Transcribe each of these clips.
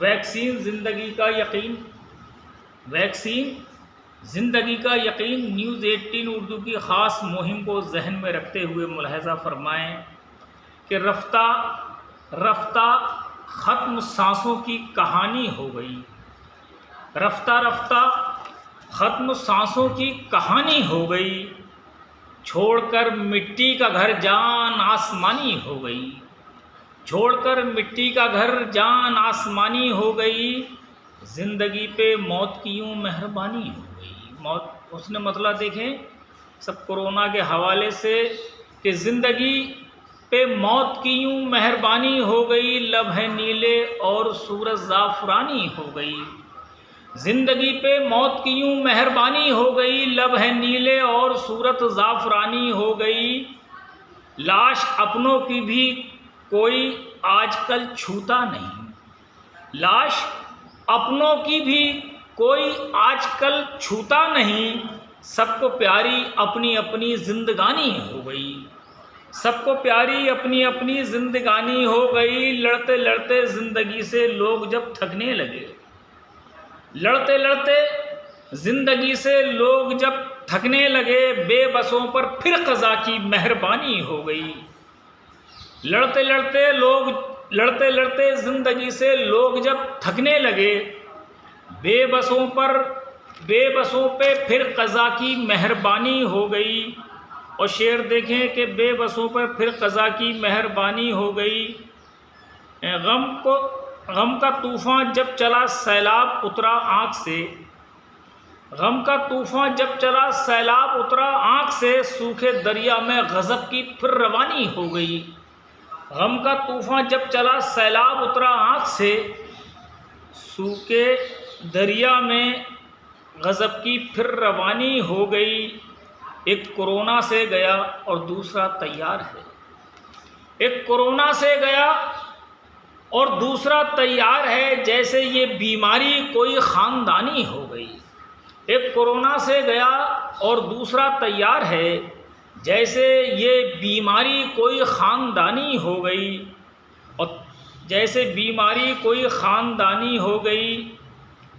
Vaccine زندگی کا یقین، ویکسین زندگی کا یقین نیوز 18 اردو کی خاص مہم کو ذہن میں رکھتے ہوئے ملاحظہ فرمائیں کہ رفتہ رفتہ ختم سانسوں کی کہانی ہو گئی، رفتہ رفتہ ختم سانسوں کی کہانی ہو گئی، چھوڑ کر مٹی کا گھر جان آسمانی ہو گئی، چھوڑ کر مٹی کا گھر جان آسمانی ہو گئی، زندگی پہ موت کی یوں مہربانی ہو گئی۔ موت اس نے مطلب دیکھیں سب کورونا کے حوالے سے کہ زندگی پہ موت کی یوں مہربانی ہو گئی، لب ہے نیلے اور صورت زعفرانی ہو گئی، زندگی پہ موت کی یوں مہربانی ہو گئی، لب ہے نیلے اور صورت زعفرانی ہو گئی، لاش اپنوں کی بھی کوئی آج کل چھوتا نہیں، لاش اپنوں کی بھی کوئی آج کل چھوتا نہیں، سب کو پیاری اپنی اپنی زندگانی ہو گئی، سب کو پیاری اپنی اپنی زندگانی ہو گئی، لڑتے لڑتے زندگی سے لوگ جب تھکنے لگے، لڑتے لڑتے زندگی سے لوگ جب تھکنے لگے، بے بسوں پر پھر قضا کی مہربانی ہو گئی، لڑتے لڑتے زندگی سے لوگ جب تھکنے لگے، بے بسوں پہ پھر قضا کی مہربانی ہو گئی۔ اور شعر دیکھیں کہ بے بسوں پر پھر قضا کی مہربانی ہو گئی، غم کا طوفان جب چلا سیلاب اترا آنکھ سے، غم کا طوفان جب چلا سیلاب اترا آنکھ سے، سوکھے دریا میں غضب کی پھر روانی ہو گئی، غم کا طوفان جب چلا سیلاب اترا آنکھ سے، سوکھے دریا میں غضب کی پھر روانی ہو گئی۔ ایک کورونا سے گیا اور دوسرا تیار ہے، ایک کورونا سے گیا اور دوسرا تیار ہے، جیسے یہ بیماری کوئی خاندانی ہو گئی، ایک کورونا سے گیا اور دوسرا تیار ہے، جیسے یہ بیماری کوئی خاندانی ہو گئی، اور جیسے بیماری کوئی خاندانی ہو گئی۔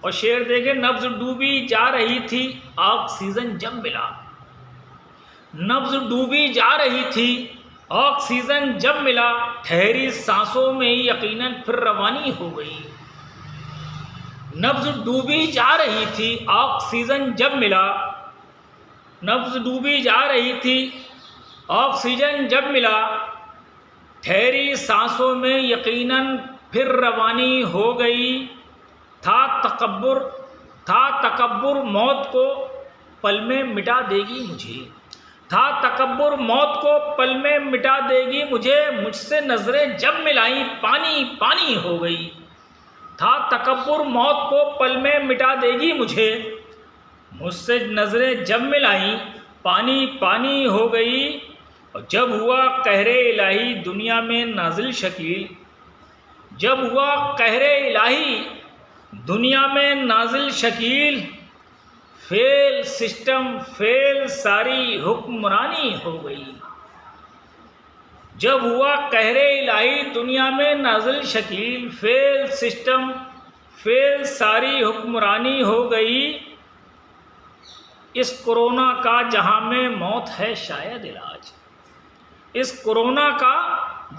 اور شعر دیکھیں نبض ڈوبی جا رہی تھی آکسیجن جب ملا، نبض ڈوبی جا رہی تھی آکسیجن جب ملا، ٹھہری سانسوں میں یقیناً پھر روانی ہو گئی، نبض ڈوبی جا رہی تھی آکسیجن جب ملا، نبض ڈوبی جا رہی تھی آکسیجن جب ملا، ٹھہری سانسوں میں یقیناً پھر روانی ہو گئی، تھا تکبر موت کو پل میں مٹا دے گی مجھے، تھا تکبر موت کو پل میں مٹا دے گی مجھے، مجھ سے نظریں جب ملائیں پانی پانی ہو گئی، تھا تکبر موت کو پل میں مٹا دے گی مجھے، مجھ سے نظریں جب ملائیں پانی پانی ہو گئی، اور جب ہوا قہر الہی دنیا میں نازل شکیل، جب ہوا قہر الہی دنیا میں نازل شکیل، فیل سسٹم فیل ساری حکمرانی ہو گئی، جب ہوا قہر الہی دنیا میں نازل شکیل، فیل سسٹم فیل ساری حکمرانی ہو گئی، اس کورونا کا جہاں میں موت ہے شاید علاج، اس کورونا کا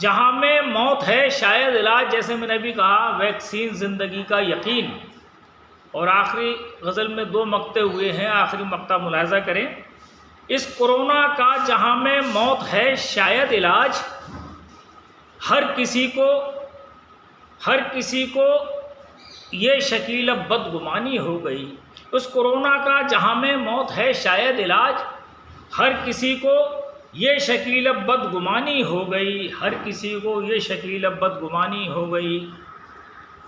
جہاں میں موت ہے شاید علاج، جیسے میں نے بھی کہا ویکسین زندگی کا یقین۔ اور آخری غزل میں 2 مقطع ہوئے ہیں، آخری مقطع ملاحظہ کریں، اس کورونا کا جہاں میں موت ہے شاید علاج، ہر کسی کو یہ شکیل اب بدگمانی ہو گئی، اس کورونا کا جہاں میں موت ہے شاید علاج، ہر کسی کو یہ شکیل اب بدگمانی ہو گئی، ہر کسی کو یہ شکیل اب بدگمانی ہو گئی۔